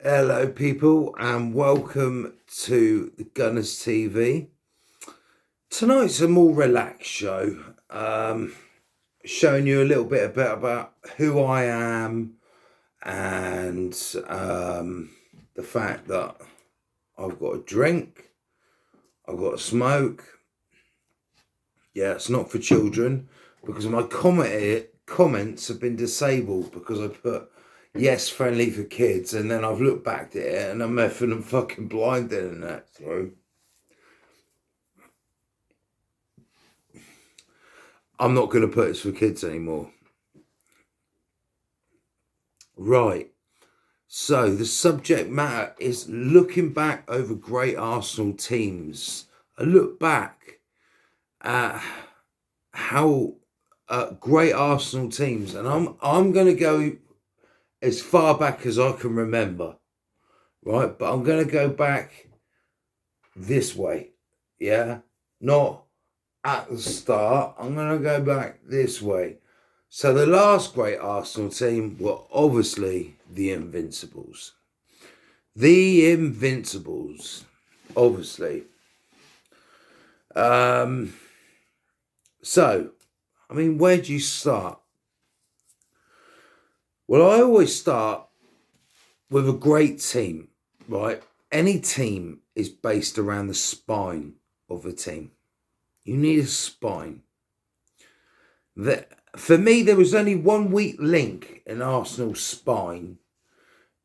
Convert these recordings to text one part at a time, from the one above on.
Hello, people, and welcome to the Gunners TV. Tonight's a more relaxed show, showing you a little bit about who I am and the fact that I've got a drink, I've got a smoke. Yeah, it's not for children because my comments have been disabled because I put yes friendly for kids, and then I've looked back at it and I'm effing and fucking blinded in that. So I'm not going to put this for kids anymore. Right. So the subject matter is looking back over great Arsenal teams. A look back at how great Arsenal teams, and I'm going to go as far back as I can remember, right? But I'm going to go back this way, yeah, not at the start. I'm going to go back this way. So the last great Arsenal team were obviously the Invincibles. The Invincibles, obviously. Um, so, I mean, where do you start? Well, I always start with a great team, right? Any team is based around the spine of a team. You need a spine. For me, there was only one weak link in Arsenal's spine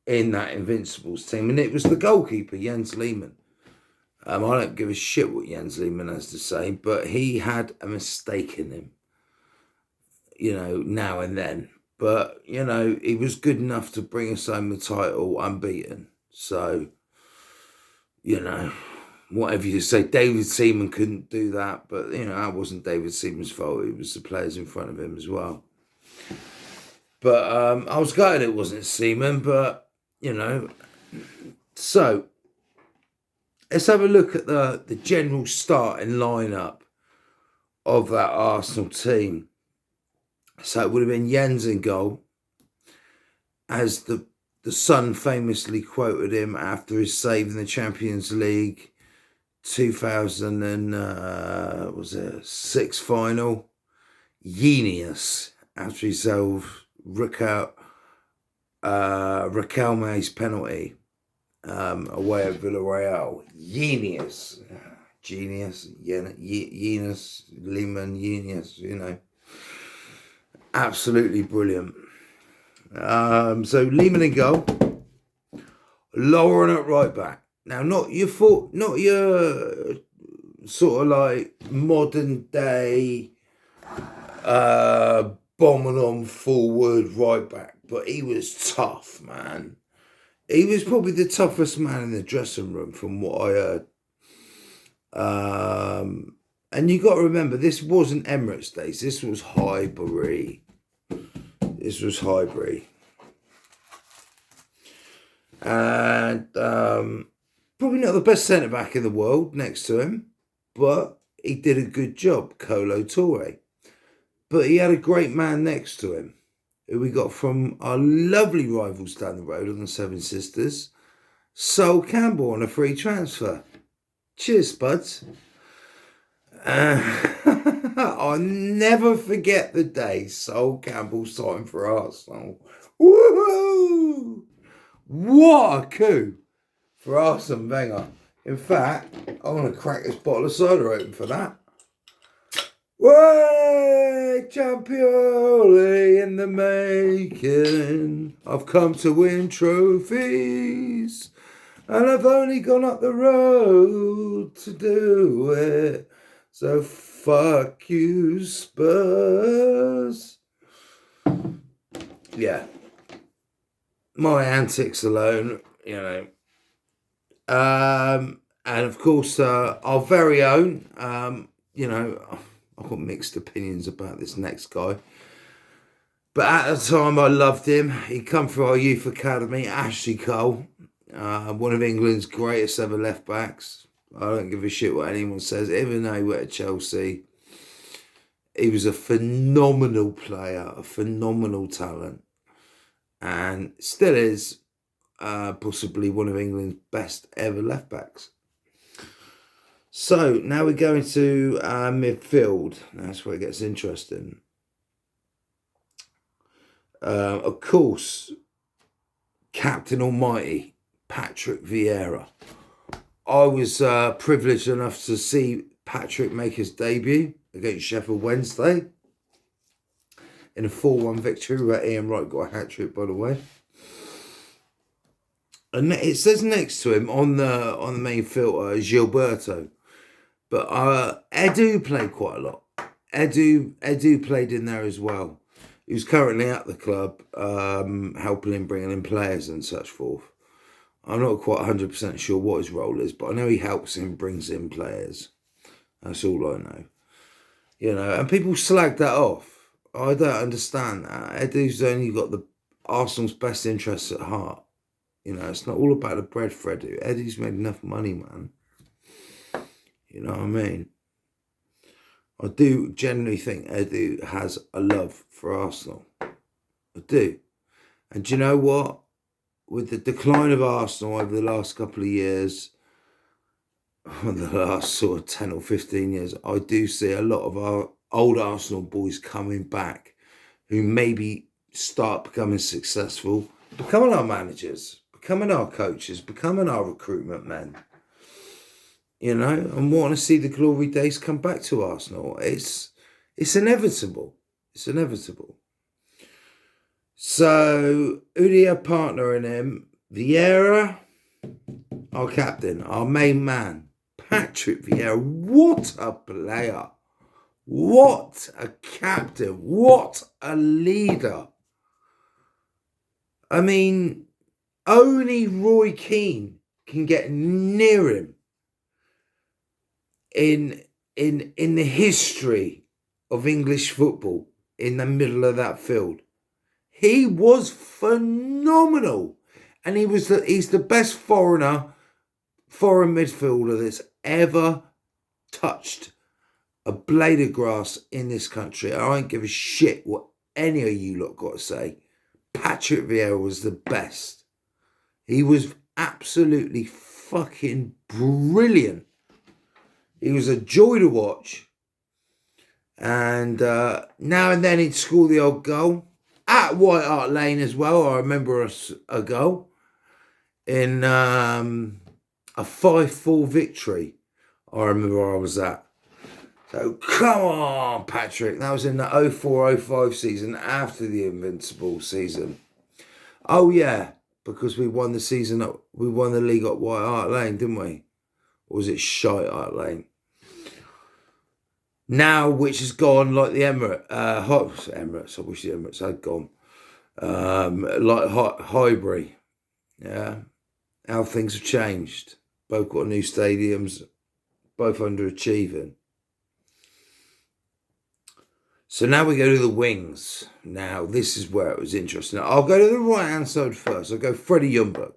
in that Invincibles team, and it was the goalkeeper, Jens Lehmann. I don't give a shit what Jens Lehmann has to say, but he had a mistake in him, now and then. But, he was good enough to bring us home the title unbeaten. So, whatever you say, David Seaman couldn't do that, but, that wasn't David Seaman's fault. It was the players in front of him as well. But I was gutted it wasn't Seaman, but, so let's have a look at the general starting lineup of that Arsenal team. So it would have been Jens in goal, as the Sun famously quoted him after his save in the Champions League 2006 final. Genius, after he saved Raquelme's penalty away at Villarreal. Genius, Lehmann, genius, absolutely brilliant. So Lehmann in goal, Lauren at right back. Now, not your sort of like modern day bombing on forward right back, but he was tough, man. He was probably the toughest man in the dressing room, from what I heard. And you got to remember, this wasn't Emirates days. This was Highbury. And probably not the best centre back in the world next to him, but he did a good job, Kolo Toure. But he had a great man next to him, who we got from our lovely rivals down the road on the Seven Sisters, Sol Campbell, on a free transfer. Cheers, buds. I'll never forget the day Sol Campbell signed for Arsenal. Woohoo! What a coup for Arsene Wenger. In fact, I'm going to crack this bottle of soda open for that. Way, champion in the making. I've come to win trophies, and I've only gone up the road to do it. So fuck you, Spurs. Yeah. My antics alone, and of course, our very own, I've got mixed opinions about this next guy. But at the time, I loved him. He'd come through our youth academy, Ashley Cole, one of England's greatest ever left backs. I don't give a shit what anyone says. Even though he went to Chelsea, he was a phenomenal player, a phenomenal talent, and still is. possibly one of England's best ever left backs. So now we go into midfield. That's where it gets interesting. Of course, Captain Almighty, Patrick Vieira. I was privileged enough to see Patrick make his debut against Sheffield Wednesday in a 4-1 victory where Ian Wright got a hat-trick, by the way. And it says next to him on the main filter Gilberto. But Edu played quite a lot. Edu played in there as well. He was currently at the club, helping him bringing in players and such forth. I'm not quite 100% sure what his role is, but I know he helps him, brings in players. That's all I know. You know, and people slag that off. I don't understand that. Edu's only got the Arsenal's best interests at heart. You know, it's not all about the bread for Edu. Edu's made enough money, man. You know what I mean? I do generally think Edu has a love for Arsenal. I do. And do you know what? With the decline of Arsenal over the last couple of years, the last sort of 10 or 15 years, I do see a lot of our old Arsenal boys coming back who maybe start becoming successful, becoming our managers, becoming our coaches, becoming our recruitment men. You know, and wanting to see the glory days come back to Arsenal. It's inevitable. It's inevitable. So, who do you have partnering him? Vieira, our captain, our main man, Patrick Vieira. What a player. What a captain. What a leader. I mean, only Roy Keane can get near him in the history of English football in the middle of that field. He was phenomenal. And he's the best foreign midfielder that's ever touched a blade of grass in this country. I don't give a shit what any of you lot got to say. Patrick Vieira was the best. He was absolutely fucking brilliant. He was a joy to watch. And now and then he'd score the odd goal. At White Hart Lane as well, I remember a goal in a 5-4 victory. I remember where I was at. So come on, Patrick. That was in the 04-05 season after the Invincibles season. Oh yeah, because we won the league at White Hart Lane, didn't we? Or was it Shite Hart Lane? Now, which has gone like the Emirates. I wish the Emirates had gone. Like Highbury. Yeah. How things have changed. Both got new stadiums. Both underachieving. So now we go to the wings. Now, this is where it was interesting. I'll go to the right-hand side first. I'll go Freddie Ljungberg.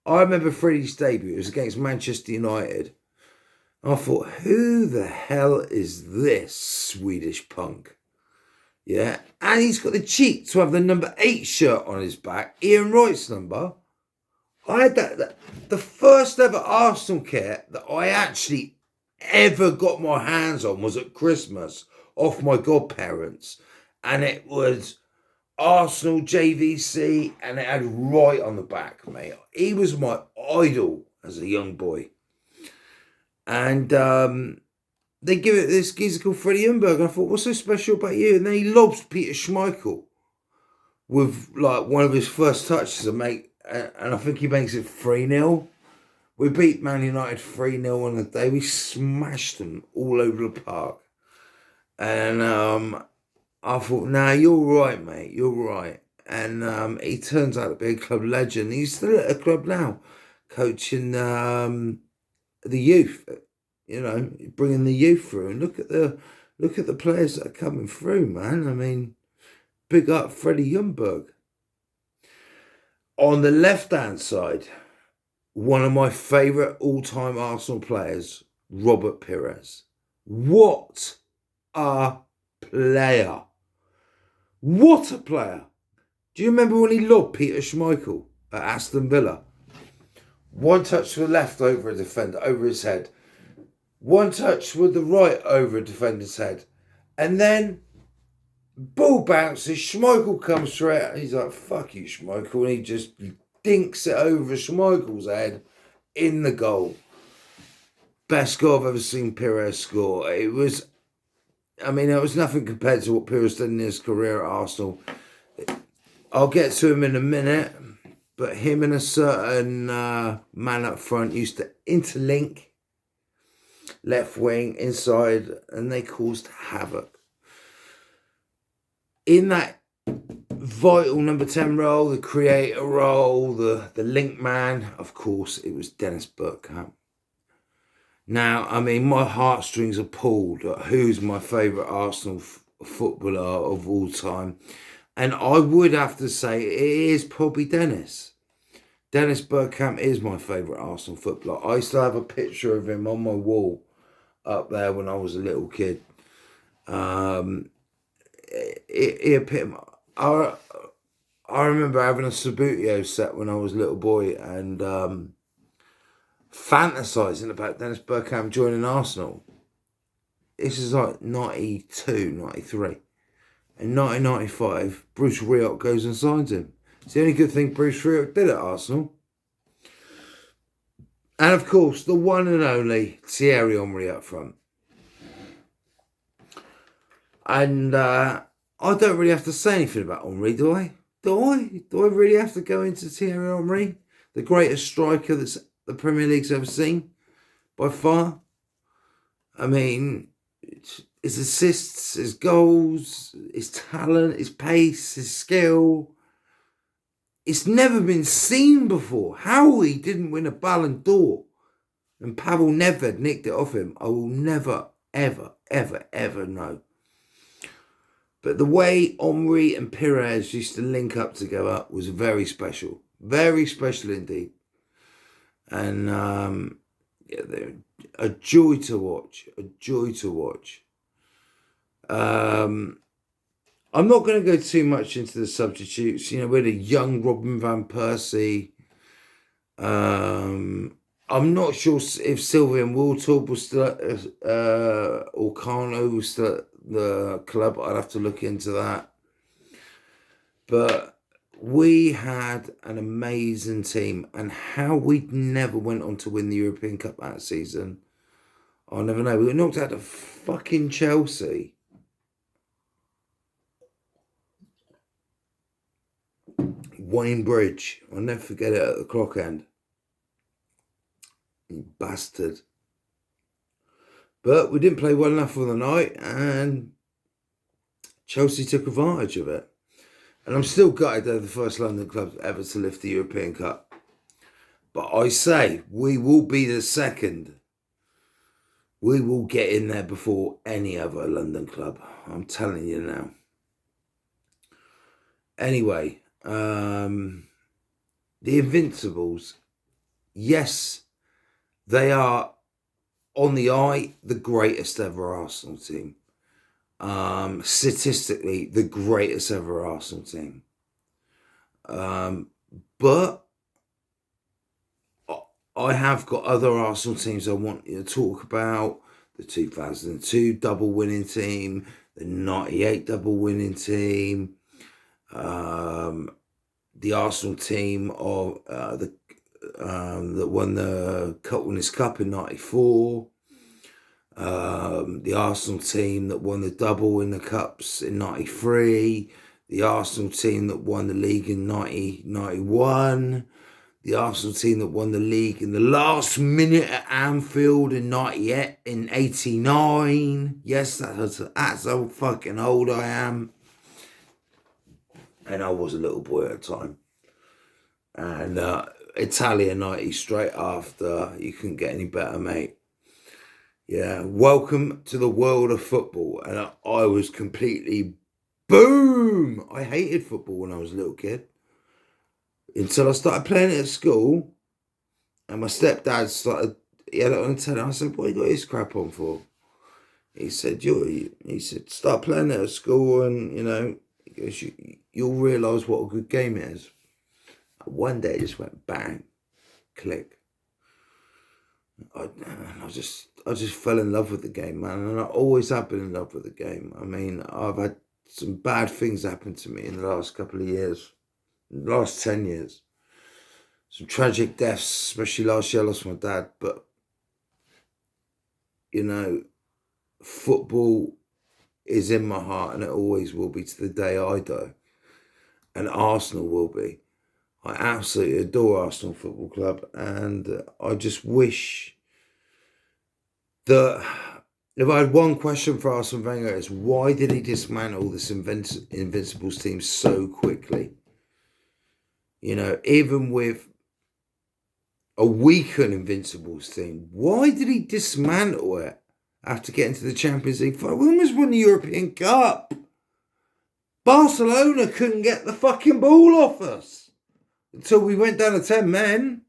I remember Freddie's debut. It was against Manchester United. I thought, who the hell is this Swedish punk? Yeah, and he's got the cheek to have the number 8 shirt on his back, Ian Wright's number. I had that the first ever Arsenal kit that I actually ever got my hands on was at Christmas off my godparents. And it was Arsenal JVC and it had Wright on the back, mate. He was my idol as a young boy. And they give it this geezer called Freddie Ljungberg. And I thought, what's so special about you? And then he lobs Peter Schmeichel with like one of his first touches and I think he makes it 3-0. We beat Man United 3-0 on the day. We smashed them all over the park. And I thought, nah, you're right, mate. You're right. And he turns out to be a club legend. He's still at a club now, coaching the youth. You know, bringing the youth through. And look at the players that are coming through, man. I mean, big up Freddie Ljungberg. On the left-hand side, one of my favourite all-time Arsenal players, Robert Pires. What a player. What a player. Do you remember when he lobbed Peter Schmeichel at Aston Villa. One touch to the left over a defender, over his head. One touch with the right over a defender's head. And then, ball bounces, Schmeichel comes straight out. He's like, fuck you, Schmeichel. And he just dinks it over Schmeichel's head in the goal. Best goal I've ever seen Pires score. It was nothing compared to what Pires did in his career at Arsenal. I'll get to him in a minute. But him and a certain man up front used to interlink left wing, inside, and they caused havoc. In that vital number 10 role, the creator role, the link man, of course, it was Dennis Bergkamp. Now, my heartstrings are pulled at who's my favourite Arsenal footballer of all time. And I would have to say it is probably Dennis. Dennis Bergkamp is my favourite Arsenal footballer. I still have a picture of him on my wall up there when I was a little kid. He epitomised. I remember having a Subbuteo set when I was a little boy and fantasising about Dennis Bergkamp joining Arsenal. This is like 92, 93. In 1995, Bruce Rioch goes and signs him. It's the only good thing Bruce Rioch did at Arsenal. And of course, the one and only Thierry Henry up front. And I don't really have to say anything about Henry, do I? Do I really have to go into Thierry Henry? The greatest striker that the Premier League's ever seen, by far. His assists, his goals, his talent, his pace, his skill. It's never been seen before. How he didn't win a Ballon d'Or and Pavel Nedved nicked it off him, I will never, ever, ever, ever know. But the way Henry and Pires used to link up together was very special. Very special indeed. And they're a joy to watch. A joy to watch. I'm not going to go too much into the substitutes. We had a young Robin van Persie. I'm not sure if Sylvian Wiltord was still or Carno was still at the club. I'd have to look into that. But we had an amazing team, and how we never went on to win the European Cup that season, I'll never know. We got knocked out of fucking Chelsea. Wayne Bridge. I'll never forget it at the clock end. You bastard. But we didn't play well enough for the night, and Chelsea took advantage of it. And I'm still gutted they're the first London club ever to lift the European Cup. But I say, we will be the second. We will get in there before any other London club. I'm telling you now. Anyway, the Invincibles, yes, they are on the eye the greatest ever Arsenal team. Statistically, the greatest ever Arsenal team. But I have got other Arsenal teams I want you to talk about. The 2002 double winning team, the 98 double winning team, the Arsenal team of that won the Cup Winners' Cup in 94. The Arsenal team that won the double in the Cups in 93. The Arsenal team that won the league in 91. The Arsenal team that won the league in the last minute at Anfield in 98, in 89. Yes, that's how fucking old I am. And I was a little boy at the time. And Italia 90 straight after. You couldn't get any better, mate. Yeah, welcome to the world of football. And I was completely boom. I hated football when I was a little kid. Until I started playing it at school. And my stepdad he had it on the telly. I said, what you got this crap on for? He said, start playing it at school and, he goes, you'll realise what a good game it is. One day it just went bang, click. I just fell in love with the game, man, and I always have been in love with the game. I mean, I've had some bad things happen to me in the last couple of years, last 10 years. Some tragic deaths, especially last year I lost my dad, but, you know, football is in my heart and it always will be to the day I die. And Arsenal will be. I absolutely adore Arsenal Football Club, and I just wish that if I had one question for Arsene Wenger, is why did he dismantle this Invincibles team so quickly? You know, even with a weakened Invincibles team, why did he dismantle it after getting to the Champions League? We almost won the European Cup. Barcelona couldn't get the fucking ball off us until we went down to 10 men.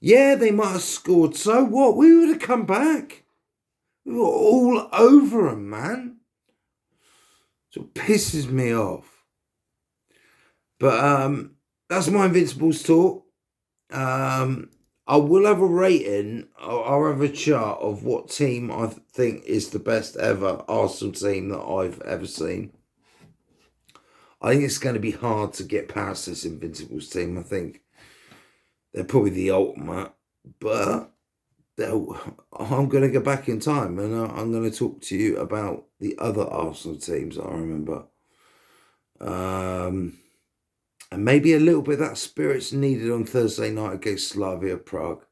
Yeah, they might have scored. So what? We would have come back. We were all over them, man. So it pisses me off. But that's my Invincibles talk. I will have a rating. I'll have a chart of what team I think is the best ever Arsenal team that I've ever seen. I think it's going to be hard to get past this Invincibles team. I think they're probably the ultimate, but I'm going to go back in time and I'm going to talk to you about the other Arsenal teams that I remember. And maybe a little bit of that spirit's needed on Thursday night against Slavia Prague.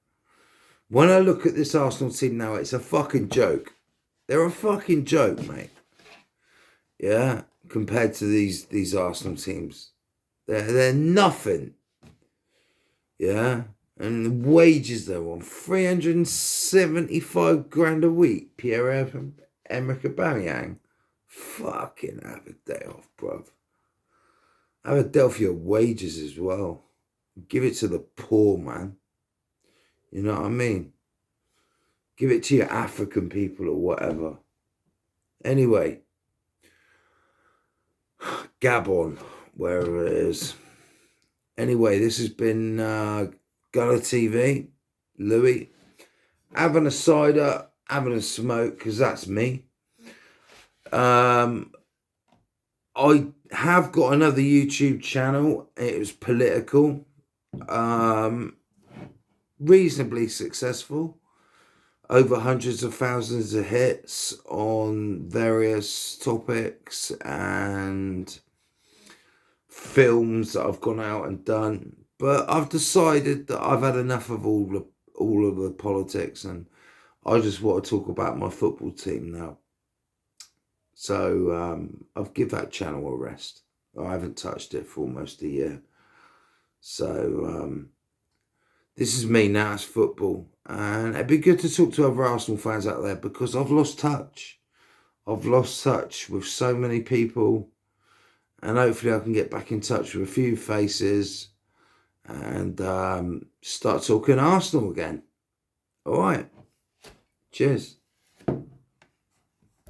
When I look at this Arsenal team now, it's a fucking joke. They're a fucking joke, mate. Yeah, compared to these Arsenal teams. They're nothing. Yeah, and the wages they're on, 375 grand a week. Pierre-Emerick Aubameyang. Fucking have a day off, bruv. Have a day off your wages as well. Give it to the poor, man. You know what I mean? Give it to your African people or whatever. Anyway, Gabon, wherever it is. Anyway, this has been Gunner TV, Louis. Having a cider, having a smoke, because that's me. I have got another YouTube channel. It was political. Reasonably successful. Over hundreds of thousands of hits on various topics and films that I've gone out and done. But I've decided that I've had enough of all of the politics and I just want to talk about my football team now. So I've given that channel a rest. I haven't touched it for almost a year. So this is me now, it's football. And it'd be good to talk to other Arsenal fans out there because I've lost touch. I've lost touch with so many people. And hopefully I can get back in touch with a few faces and start talking Arsenal again. All right. Cheers.